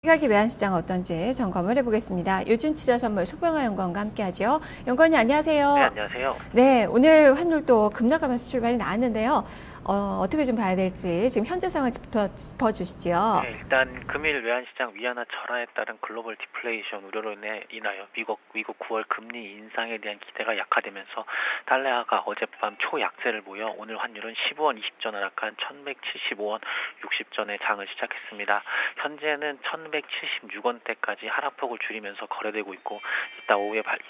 시각이 외환시장 어떤지 점검을 해보겠습니다. 요즘투자선물 소병아 연구원과 함께하죠. 연구원님 안녕하세요. 네, 안녕하세요. 네, 오늘 환율도 급락하면서 출발이 나왔는데요. 어떻게 좀 봐야 될지 지금 현재 상황 짚어주시죠. 네, 일단 금일 외환시장 위안화 절하에 따른 글로벌 디플레이션 우려로 인하여 미국 9월 금리 인상에 대한 기대가 약화되면서 달러화가 어젯밤 초약세를 보여 오늘 환율은 15원 20전 하락한 1175원 60전에 장을 시작했습니다. 현재는 1176원대까지 하락폭을 줄이면서 거래되고 있고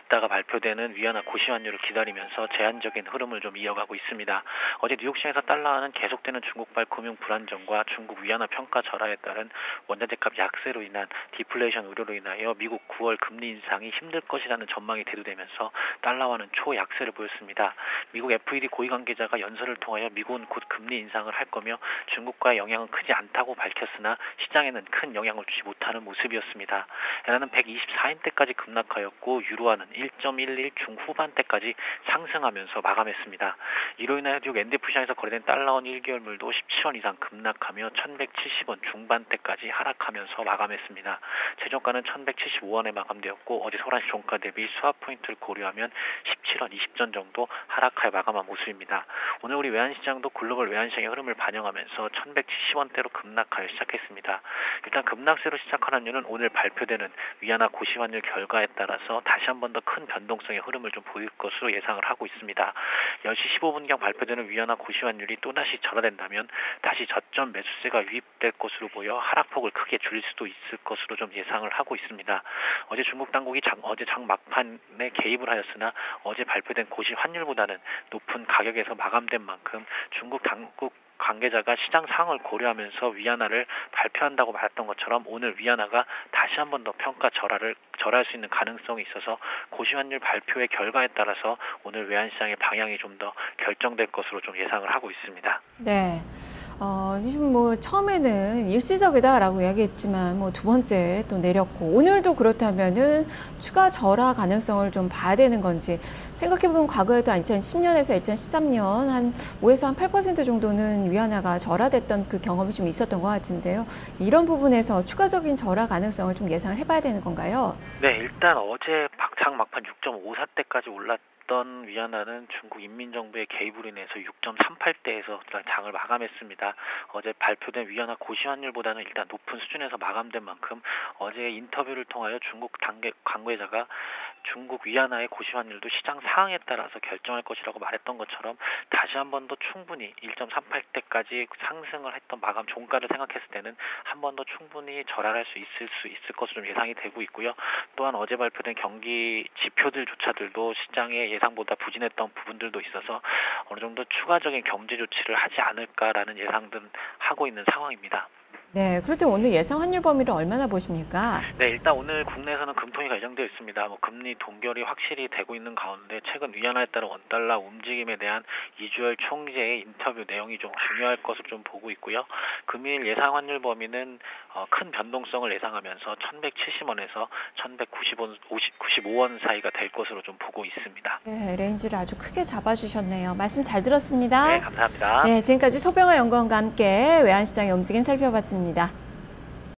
이따가 발표되는 위안화 고시환율을 기다리면서 제한적인 흐름을 좀 이어가고 있습니다. 어제 뉴욕시장에서 달러화는 계속되는 중국발 금융 불안정과 중국 위안화 평가 절하에 따른 원자재값 약세로 인한 디플레이션 우려로 인하여 미국 9월 금리 인상이 힘들 것이라는 전망이 대두되면서 달러화는 초약세를 보였습니다. 미국 FED 고위 관계자가 연설을 통하여 미국은 곧 금리 인상을 할 거며 중국과의 영향은 크지 않다고 밝혔으나 시장에는 큰 영향을 주지 못하는 모습이었습니다. 엔화는 124엔대까지 급락하였고 유로화는 1.11 중후반대까지 상승하면서 마감했습니다. 이로 인하여 뉴욕 엔디프시장에서 거래된 달러원 1개월물도 17원 이상 급락하며 1170원 중반대까지 하락하면서 마감했습니다. 최저가는 1175원에 마감되었고 어제 소란시 종가 대비 스왑 포인트를 고려하면 17원 20전 정도 하락하여 마감한 모습입니다. 오늘 우리 외환시장도 글로벌 외환시장의 흐름을 반영하면서 1170원대로 급락하여 시작했습니다. 일단 급락세로 시작한 환율은 오늘 발표되는 위안화 고시환율 결과에 따라서 다시 한 번 더 큰 변동성의 흐름을 좀 보일 것으로 예상을 하고 있습니다. 10시 15분경 발표되는 위안화 고시환율이 또다시 절하된다면 다시 저점 매수세가 유입될 것으로 보여 하락폭을 크게 줄일 수도 있을 것으로 좀 예상을 하고 있습니다. 어제 중국 당국이 어제 장 막판에 개입을 하였으나 어제 발표된 고시 환율보다는 높은 가격에서 마감된 만큼 중국 당국 관계자가 시장 상황을 고려하면서 위안화를 발표한다고 말했던 것처럼 오늘 위안화가 다시 한 번 더 평가 절할 수 있는 가능성이 있어서 고시환율 발표의 결과에 따라서 오늘 외환시장의 방향이 좀 더 결정될 것으로 좀 예상을 하고 있습니다. 네. 지금 처음에는 일시적이다라고 이야기했지만 두 번째 또 내렸고 오늘도 그렇다면은 추가 절하 가능성을 좀 봐야 되는 건지 생각해보면 과거에도 2010년에서 2013년 한 5에서 한 8% 정도는 위안화가 절하됐던 그 경험이 좀 있었던 것 같은데요. 이런 부분에서 추가적인 절하 가능성을 좀 예상을 해봐야 되는 건가요? 네, 일단 어제 장 막판 6.54대까지 올랐던 위안화는 중국 인민정부의 개입으로 인해서 6.38대에서 장을 마감했습니다. 어제 발표된 위안화 고시환율보다는 일단 높은 수준에서 마감된 만큼 어제 인터뷰를 통하여 중국 관계자가 중국 위안화의 고시환율도 시장 상황에 따라서 결정할 것이라고 말했던 것처럼 다시 한 번 더 충분히 1.38대까지 상승을 했던 마감 종가를 생각했을 때는 한 번 더 충분히 절하할 수 있을 것으로 예상이 되고 있고요. 또한 어제 발표된 경기 지표들조차들도 시장의 예상보다 부진했던 부분들도 있어서 어느 정도 추가적인 경제 조치를 하지 않을까라는 예상들은 하고 있는 상황입니다. 네, 그럴 때 오늘 예상 환율 범위를 얼마나 보십니까? 네, 일단 오늘 국내에서는 금통위가 예정되어 있습니다. 금리 동결이 확실히 되고 있는 가운데 최근 위안화에 따른 원달러 움직임에 대한 이주열 총재의 인터뷰 내용이 좀 중요할 것으로 좀 보고 있고요. 금일 예상 환율 범위는 큰 변동성을 예상하면서 1170원에서 1195원 사이가 될 것으로 좀 보고 있습니다. 네, 레인지를 아주 크게 잡아주셨네요. 말씀 잘 들었습니다. 네, 감사합니다. 네, 지금까지 소병아 연구원과 함께 외환시장의 움직임 살펴봤습니다.